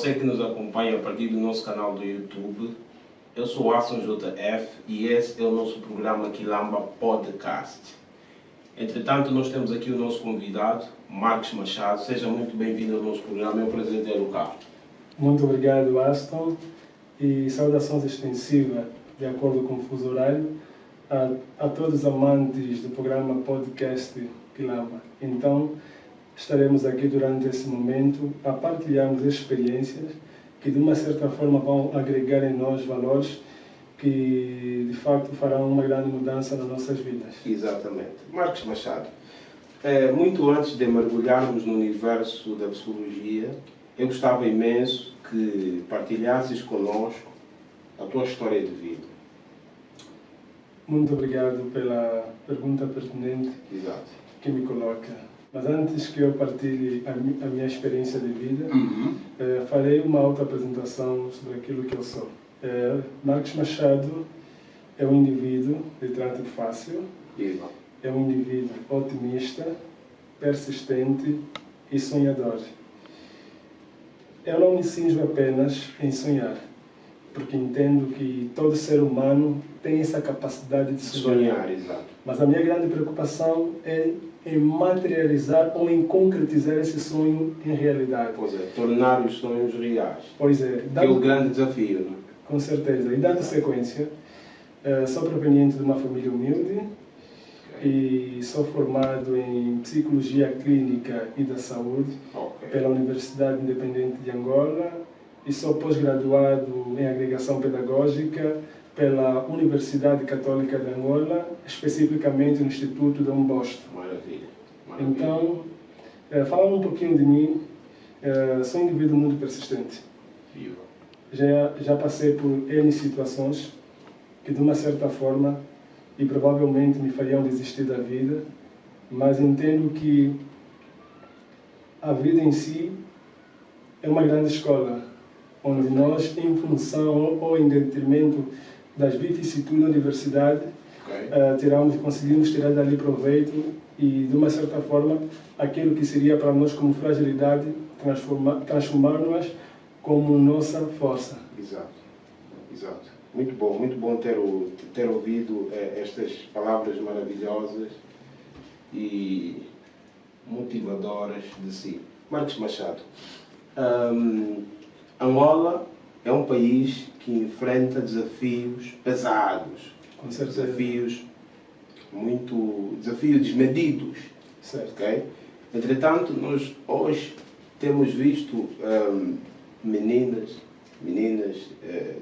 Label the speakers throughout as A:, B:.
A: você que nos acompanha a partir do nosso canal do YouTube. Eu sou Asson JF e esse é o nosso programa Quilamba Podcast. Entretanto, nós temos aqui o nosso convidado, Marcos Machado. Seja muito bem-vindo ao nosso programa, é um prazer tê-lo cá.
B: Muito obrigado, Aston, e saudações extensivas, de acordo com o fuso horário, a todos os amantes do programa Podcast Quilamba. Então, estaremos aqui durante esse momento a partilharmos experiências que, de uma certa forma, vão agregar em nós valores que, de facto, farão uma grande mudança nas nossas vidas.
A: Exatamente. Marcos Machado, muito antes de mergulharmos no universo da psicologia, eu gostava imenso que partilhasses conosco a tua história de vida.
B: Muito obrigado pela pergunta pertinente.
A: Exato.
B: Que me coloca. Mas antes que eu partilhe a minha experiência de vida, farei uma autoapresentação sobre aquilo que eu sou. Marcos Machado é um indivíduo de trânsito fácil, é um indivíduo otimista, persistente e sonhador. Eu não me cinjo apenas em sonhar, porque entendo que todo ser humano tem essa capacidade de sonhar.
A: Exato.
B: Mas a minha grande preocupação é em materializar ou em concretizar esse sonho em realidade.
A: Pois é, tornar os sonhos reais.
B: Pois é.
A: Que é o grande desafio, não é?
B: Com certeza. E dando sequência, sou proveniente de uma família humilde e sou formado em Psicologia Clínica e da Saúde pela Universidade Independente de Angola e sou pós-graduado em Agregação Pedagógica pela Universidade Católica de Angola, especificamente no Instituto de Umbosto.
A: Maravilha.
B: Então, falando um pouquinho de mim, sou um indivíduo muito persistente.
A: Viva.
B: Já passei por N situações que, de uma certa forma, e provavelmente me fariam desistir da vida, mas entendo que a vida em si é uma grande escola, onde nós, em função ou em detrimento das vicissitudes da universidade, conseguimos tirar dali proveito e, de uma certa forma, aquilo que seria para nós como fragilidade, transformar-nos como nossa força.
A: Exato. Muito bom ter ouvido estas palavras maravilhosas e motivadoras de si. Marcos Machado, Angola é um país que enfrenta desafios pesados,
B: Com certeza.
A: desafios desmedidos.
B: Certo.
A: Okay? Entretanto, nós hoje temos visto meninas,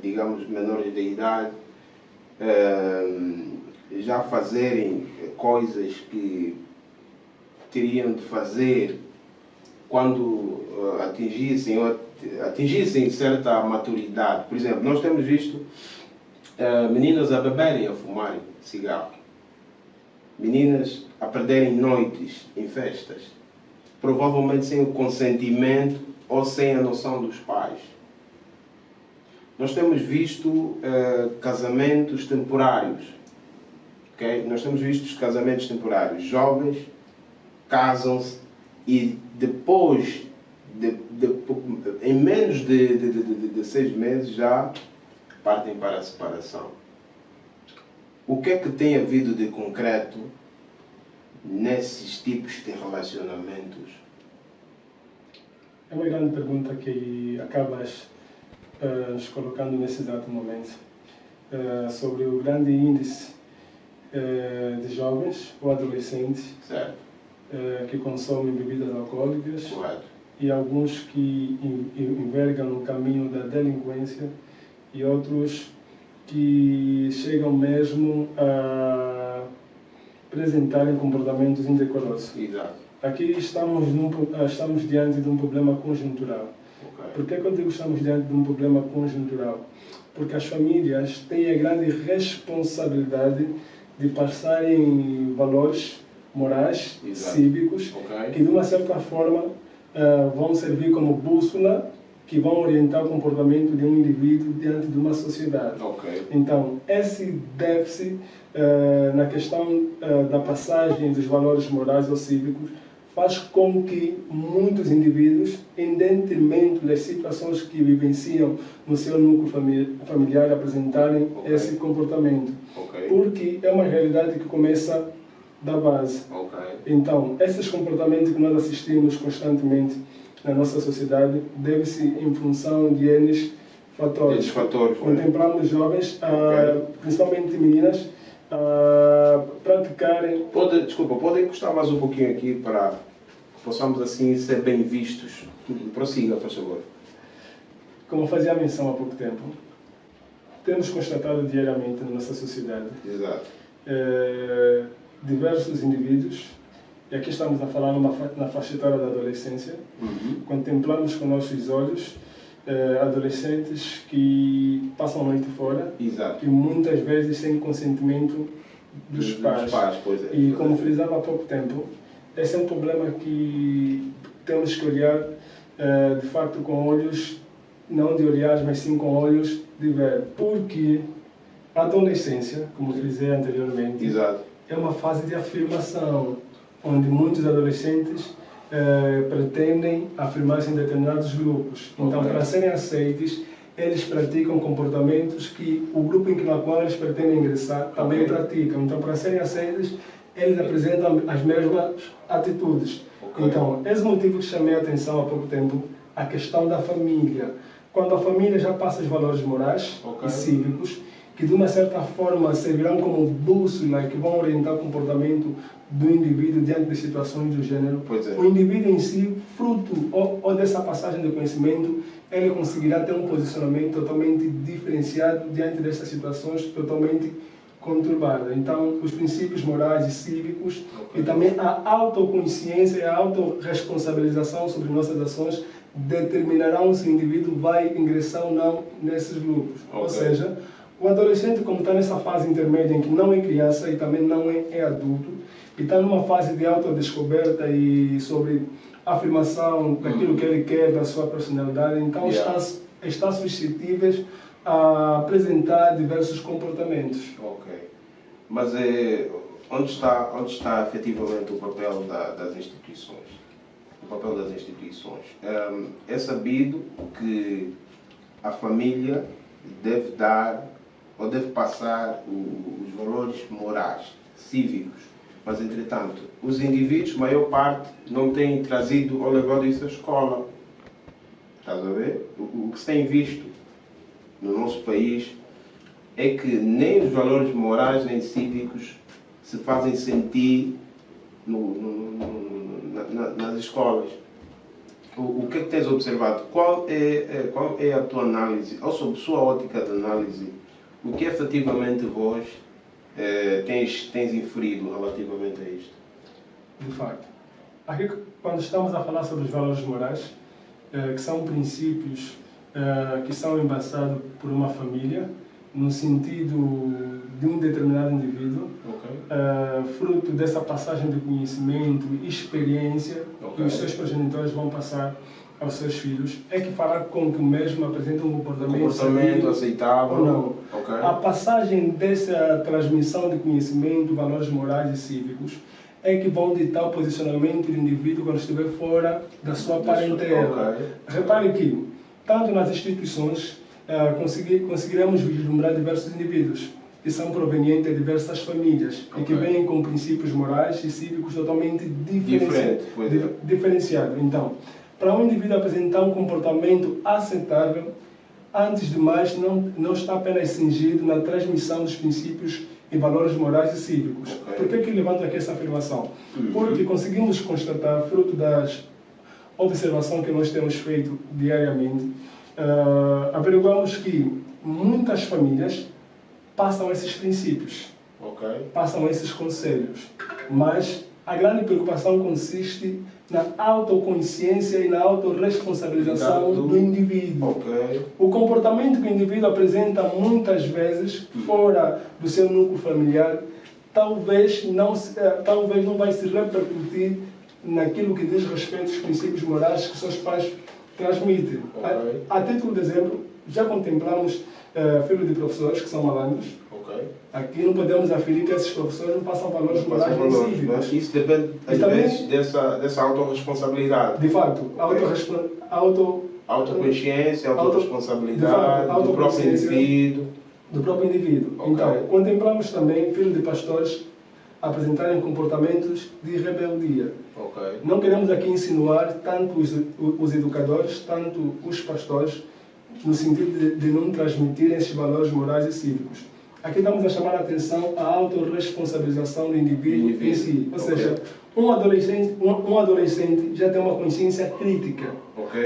A: digamos, menores de idade, já fazerem coisas que teriam de fazer quando atingissem certa maturidade. Por exemplo, nós temos visto meninas a beberem, a fumarem cigarro, meninas a perderem noites em festas, provavelmente sem o consentimento ou sem a noção dos pais. Nós temos visto casamentos temporários. Okay? Nós temos visto os casamentos temporários. Jovens casam-se e depois, em menos de 6 meses, já partem para a separação. O que é que tem havido de concreto nesses tipos de relacionamentos?
B: É uma grande pergunta que acabas nos colocando nesse exato momento. Sobre o grande índice de jovens ou adolescentes que consomem bebidas alcoólicas.
A: Correto.
B: E alguns que envergam no caminho da delinquência e outros que chegam mesmo a apresentarem comportamentos indecorosos.
A: Exato.
B: Aqui estamos diante de um problema conjuntural. Por que eu digo que estamos diante de um problema conjuntural? Porque as famílias têm a grande responsabilidade de passarem valores morais, cívicos, que de uma certa forma vão servir como bússola que vão orientar o comportamento de um indivíduo diante de uma sociedade. Então, esse déficit na questão da passagem dos valores morais ou cívicos faz com que muitos indivíduos, em detrimento das situações que vivenciam no seu núcleo familiar, apresentarem esse comportamento. Porque é uma realidade que começa da base. Então, esses comportamentos que nós assistimos constantemente na nossa sociedade deve-se em função de N fatores. Contemplamos jovens, principalmente meninas, praticarem...
A: Pode encostar mais um pouquinho aqui para que possamos assim ser bem vistos. Prossiga, por favor.
B: Como fazia menção há pouco tempo, temos constatado diariamente na nossa sociedade diversos indivíduos, e aqui estamos a falar na faixa etária da adolescência, contemplamos com nossos olhos adolescentes que passam a noite fora e muitas vezes sem consentimento dos pais. E como frisava há pouco tempo, esse é um problema que temos que olhar de facto com olhos, não de olhares, mas sim com olhos de ver. Porque a adolescência, como frisei anteriormente, é uma fase de afirmação, onde muitos adolescentes pretendem afirmar-se em determinados grupos. Então, para serem aceitos, eles praticam comportamentos que o grupo no qual eles pretendem ingressar também praticam. Então, para serem aceitos, eles apresentam as mesmas atitudes. Então, esse motivo que chamei a atenção há pouco tempo, a questão da família. Quando a família já passa os valores morais e cívicos, que de uma certa forma servirão como bússola e que vão orientar o comportamento do indivíduo diante de situações do gênero, o indivíduo em si, fruto ou dessa passagem de conhecimento, ele conseguirá ter um posicionamento totalmente diferenciado diante dessas situações totalmente conturbadas. Então, os princípios morais e cívicos e também a autoconsciência e a autorresponsabilização sobre nossas ações determinarão se o indivíduo vai ingressar ou não nesses grupos. Ou seja, o adolescente, como está nessa fase intermédia em que não é criança e também não é adulto, e está numa fase de autodescoberta e sobre afirmação daquilo que ele quer, da sua personalidade, então está suscetível a apresentar diversos comportamentos.
A: Mas onde está efetivamente o papel das instituições? O papel das instituições. É sabido que a família deve dar ou deve passar os valores morais, cívicos, mas entretanto os indivíduos, maior parte, não têm trazido ou levado isso à escola. Estás a ver? O que se tem visto no nosso país é que nem os valores morais nem cívicos se fazem sentir nas escolas. O que é que tens observado? Qual é a tua análise, ou sob sua ótica de análise, o que efetivamente vós tens inferido relativamente a isto?
B: De facto, aqui quando estamos a falar sobre os valores morais, que são princípios que são embasados por uma família, no sentido de um determinado indivíduo, fruto dessa passagem de conhecimento e experiência que os seus progenitores vão passar aos seus filhos, é que fará com que o mesmo apresente um comportamento
A: aceitável
B: ou não. A passagem dessa transmissão de conhecimento, valores morais e cívicos, é que vão ditar o posicionamento do indivíduo quando estiver fora da sua parentela. Repare que, tanto nas instituições, conseguiremos vislumbrar diversos indivíduos que são provenientes de diversas famílias e que vêm com princípios morais e cívicos totalmente diferenciados. Então, para um indivíduo apresentar um comportamento aceitável, antes de mais, não está apenas cingido na transmissão dos princípios e valores morais e cívicos. Por que levanto aqui essa afirmação? Porque conseguimos constatar, fruto das observações que nós temos feito diariamente, averiguamos que muitas famílias passam esses princípios, passam esses conselhos, mas a grande preocupação consiste na autoconsciência e na autorresponsabilização do indivíduo. O comportamento que o indivíduo apresenta muitas vezes fora do seu núcleo familiar talvez não vai se repercutir naquilo que diz respeito aos princípios morais que seus pais transmitem. A título de exemplo, já contemplamos filhos de professores que são malandros, Aqui não podemos aferir que esses professores não passam valores
A: Não passam
B: morais nem
A: valores,
B: cívicos.
A: mas isso depende, às vezes, dessa autorresponsabilidade.
B: De fato,
A: Autoconsciência, autorresponsabilidade do próprio indivíduo. Okay.
B: Então, contemplamos também filhos de pastores apresentarem comportamentos de rebeldia.
A: Okay.
B: Não queremos aqui insinuar tanto os educadores, tanto os pastores, no sentido de não transmitirem esses valores morais e cívicos. Aqui estamos a chamar a atenção à autorresponsabilização do indivíduo em si. Ou seja, um adolescente já tem uma consciência crítica.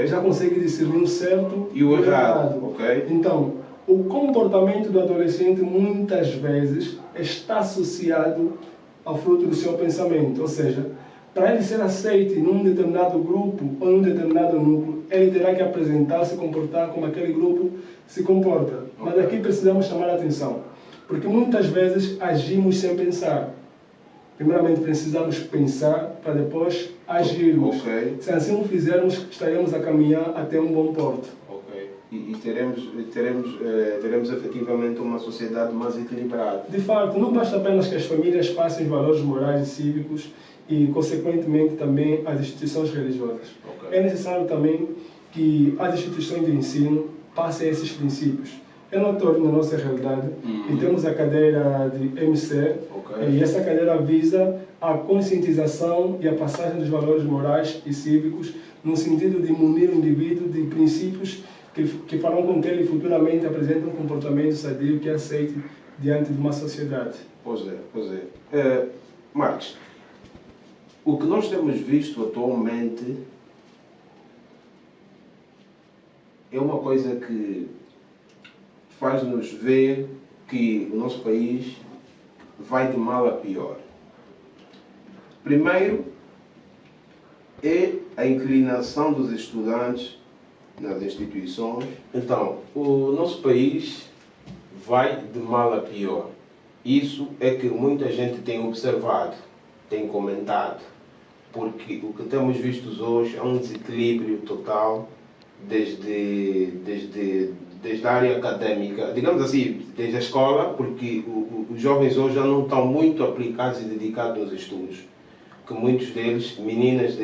B: Já consegue discernir o certo
A: e o errado.
B: Então, o comportamento do adolescente muitas vezes está associado ao fruto do seu pensamento. Ou seja, para ele ser aceito num determinado grupo ou num determinado núcleo, ele terá que apresentar, se comportar como aquele grupo se comporta. Mas aqui precisamos chamar a atenção, porque muitas vezes agimos sem pensar. Primeiramente precisamos pensar para depois agirmos. Se assim o fizermos, estaremos a caminhar até um bom porto.
A: E teremos efetivamente uma sociedade mais equilibrada.
B: De fato, não basta apenas que as famílias passem os valores morais e cívicos e, consequentemente, também as instituições religiosas. É necessário também que as instituições de ensino passem esses princípios. É notório na nossa realidade e temos a cadeira de MC e essa cadeira visa a conscientização e a passagem dos valores morais e cívicos no sentido de munir o indivíduo de princípios que farão com que ele futuramente apresente um comportamento sadio que aceite diante de uma sociedade.
A: Pois é. Marcos, o que nós temos visto atualmente é uma coisa que faz-nos ver que o nosso país vai de mal a pior. Primeiro, é a inclinação dos estudantes nas instituições. Então, o nosso país vai de mal a pior. Isso é que muita gente tem observado, tem comentado, porque o que temos visto hoje é um desequilíbrio total desde a área académica, digamos assim, desde a escola, porque os jovens hoje já não estão muito aplicados e dedicados nos estudos, que muitos deles, menores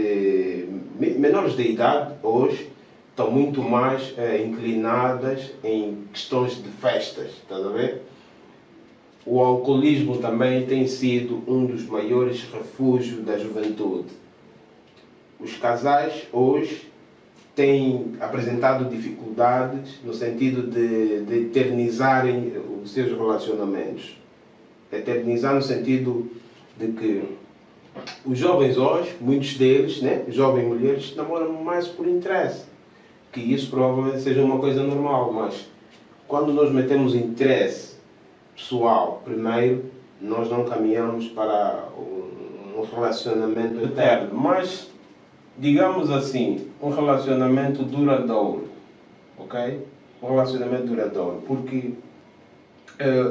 A: de idade hoje, estão muito mais inclinadas em questões de festas, estás a ver? O alcoolismo também tem sido um dos maiores refúgios da juventude. Os casais hoje têm apresentado dificuldades no sentido de eternizarem os seus relacionamentos. Eternizar no sentido de que os jovens hoje, muitos deles, né, jovens mulheres, namoram mais por interesse. Que isso provavelmente seja uma coisa normal, mas quando nós metemos interesse pessoal primeiro, nós não caminhamos para um relacionamento eterno, mas digamos assim, um relacionamento duradouro, ok? Um relacionamento duradouro, porque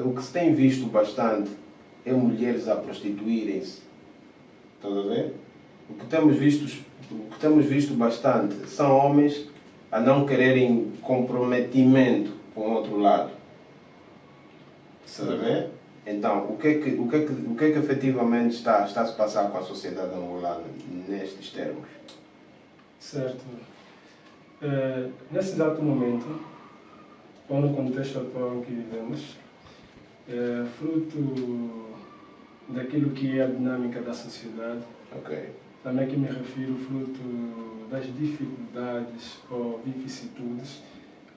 A: o que se tem visto bastante é mulheres a prostituírem-se, estás a ver? O que temos visto bastante são homens a não quererem comprometimento com o outro lado. Estás a ver? Então, o que é que efetivamente está a se passar com a sociedade angolana nestes termos?
B: Certo. Nesse exato momento, ou no contexto atual em que vivemos, fruto daquilo que é a dinâmica da sociedade, também que me refiro fruto das dificuldades ou vicissitudes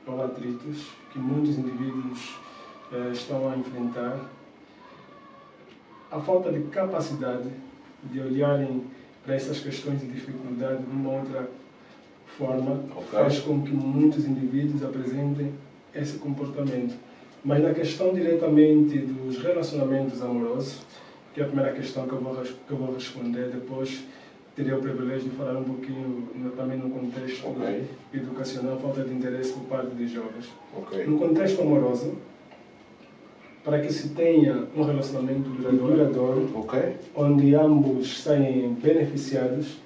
B: ou atritos que muitos indivíduos estão a enfrentar, a falta de capacidade de olharem para essas questões de dificuldade de uma outra forma faz com que muitos indivíduos apresentem esse comportamento. Mas na questão diretamente dos relacionamentos amorosos, que é a primeira questão que eu vou responder, depois teria o privilégio de falar um pouquinho também no contexto educacional, falta de interesse por parte dos jovens. No contexto amoroso, para que se tenha um relacionamento duradouro, onde ambos saem beneficiados,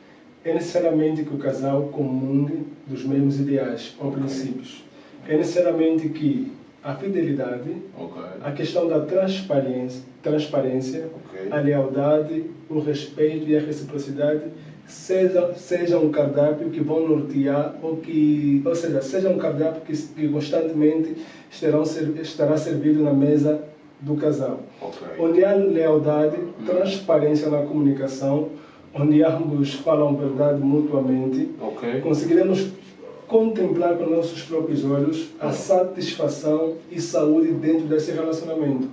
B: é necessariamente que o casal comungue dos mesmos ideais ou princípios. É necessariamente que a fidelidade,
A: Ok.
B: a questão da transparência,
A: Ok.
B: a lealdade, o respeito e a reciprocidade seja um cardápio que vão nortear, ou seja, seja um cardápio que constantemente estará servido na mesa do casal.
A: Ok.
B: Onde há lealdade, transparência na comunicação, onde ambos falam verdade mutuamente,
A: Ok.
B: conseguiremos contemplar com nossos próprios olhos a satisfação e saúde dentro desse relacionamento.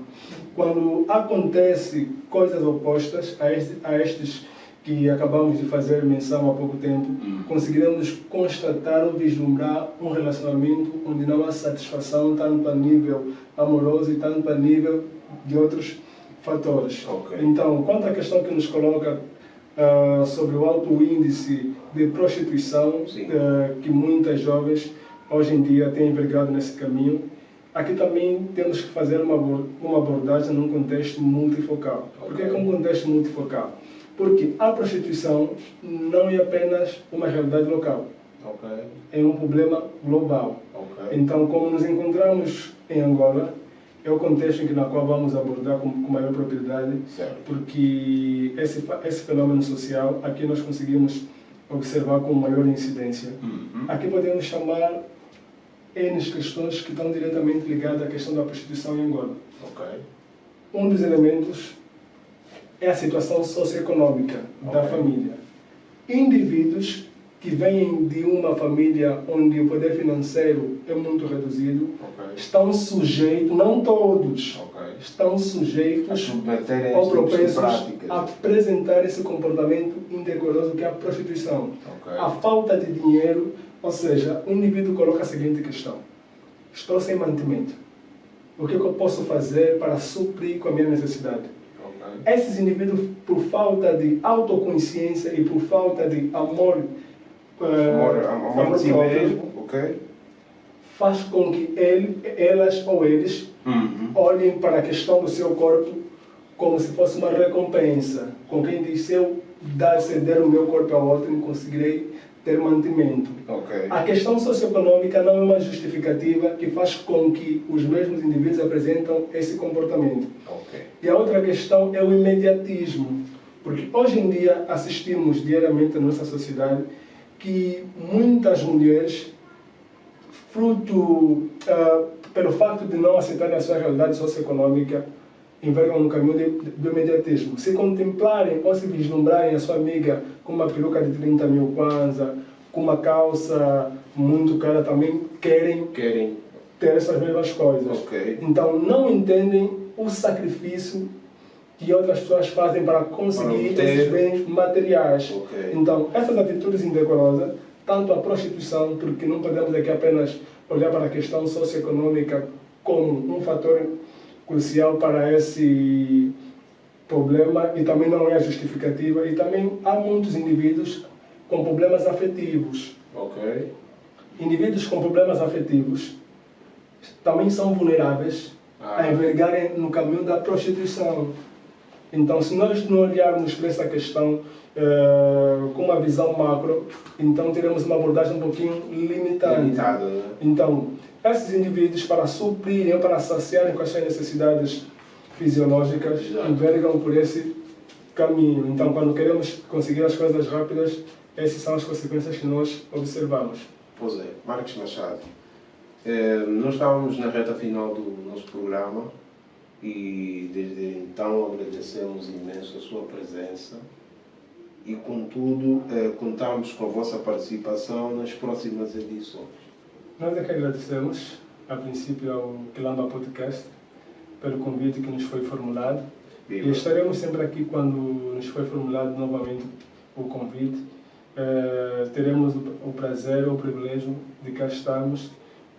B: Quando acontece coisas opostas a estes que acabamos de fazer menção há pouco tempo, conseguiremos constatar ou vislumbrar um relacionamento onde não há satisfação tanto a nível amoroso e tanto a nível de outros fatores.
A: Ok.
B: Então, quanto à questão que nos coloca sobre o alto índice de prostituição que muitas jovens hoje em dia têm envergado nesse caminho, aqui também temos que fazer uma abordagem num contexto multifocal. Por que um contexto multifocal? Porque a prostituição não é apenas uma realidade local, é um problema global. Então, como nos encontramos em Angola, é o contexto na qual vamos abordar com maior propriedade, porque esse fenômeno social, aqui nós conseguimos observar com maior incidência. Aqui podemos chamar N questões que estão diretamente ligadas à questão da prostituição em Angola. Um dos elementos é a situação socioeconômica da família. Indivíduos que vêm de uma família onde o poder financeiro é muito reduzido, estão sujeitos, não todos, estão sujeitos ou propensos a apresentar esse comportamento indecoroso que é a prostituição. A falta de dinheiro, ou seja, o indivíduo coloca a seguinte questão: estou sem mantimento. O que eu posso fazer para suprir com a minha necessidade? Esses indivíduos, por falta de autoconsciência e por falta de amor
A: de si mesmo,
B: faz com que elas ou eles olhem para a questão do seu corpo como se fosse uma recompensa. Com quem diz, se eu ceder o meu corpo ao outro, não conseguirei ter mantimento. A questão socioeconômica não é uma justificativa que faz com que os mesmos indivíduos apresentam esse comportamento. E a outra questão é o imediatismo. Porque hoje em dia assistimos diariamente na nossa sociedade que muitas mulheres, pelo facto de não aceitarem a sua realidade socioeconômica, envergam no caminho do imediatismo. Se contemplarem ou se vislumbrarem a sua amiga com uma peruca de 30 mil kwanza, com uma calça muito cara, também querem ter essas mesmas coisas. Então não entendem o sacrifício que outras pessoas fazem para conseguir esses bens materiais. Então, essas atitudes indecorosas, tanto a prostituição, porque não podemos aqui apenas olhar para a questão socioeconômica como um fator crucial para esse problema, e também não é justificativa, e também há muitos indivíduos com problemas afetivos. Indivíduos com problemas afetivos também são vulneráveis a envergarem no caminho da prostituição. Então, se nós não olharmos para essa questão com uma visão macro, então teremos uma abordagem um pouquinho limitada. Então, esses indivíduos, para suprirem, para saciarem com as suas necessidades fisiológicas, envergam por esse caminho. Então, quando queremos conseguir as coisas rápidas, essas são as consequências que nós observamos.
A: Pois é, Marcos Machado. Nós estávamos na reta final do nosso programa e desde então agradecemos imenso a sua presença e, contudo, contamos com a vossa participação nas próximas edições.
B: Nós é que agradecemos, a princípio, ao Quilamba Podcast pelo convite que nos foi formulado. E estaremos sempre aqui quando nos foi formulado novamente o convite. Teremos o prazer ou o privilégio de cá estarmos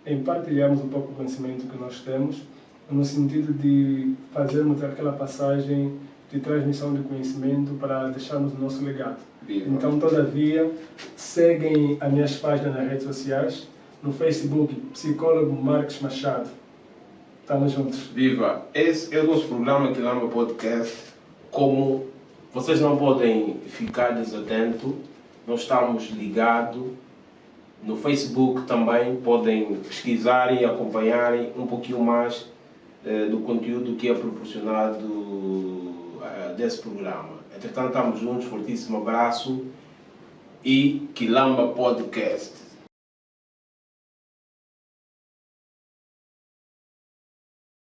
B: em partilharmos um pouco do conhecimento que nós temos, no sentido de fazermos aquela passagem de transmissão de conhecimento para deixarmos o nosso legado. Então, todavia, seguem as minhas páginas nas redes sociais, no Facebook, Psicólogo Marcos Machado. Estamos juntos.
A: Viva! Esse é o nosso programa Quilamba Podcast. Como vocês não podem ficar desatentos, nós estamos ligados No Facebook também podem pesquisar e acompanharem um pouquinho mais do conteúdo que é proporcionado desse programa. Entretanto, estamos juntos, fortíssimo abraço e Quilamba Podcast.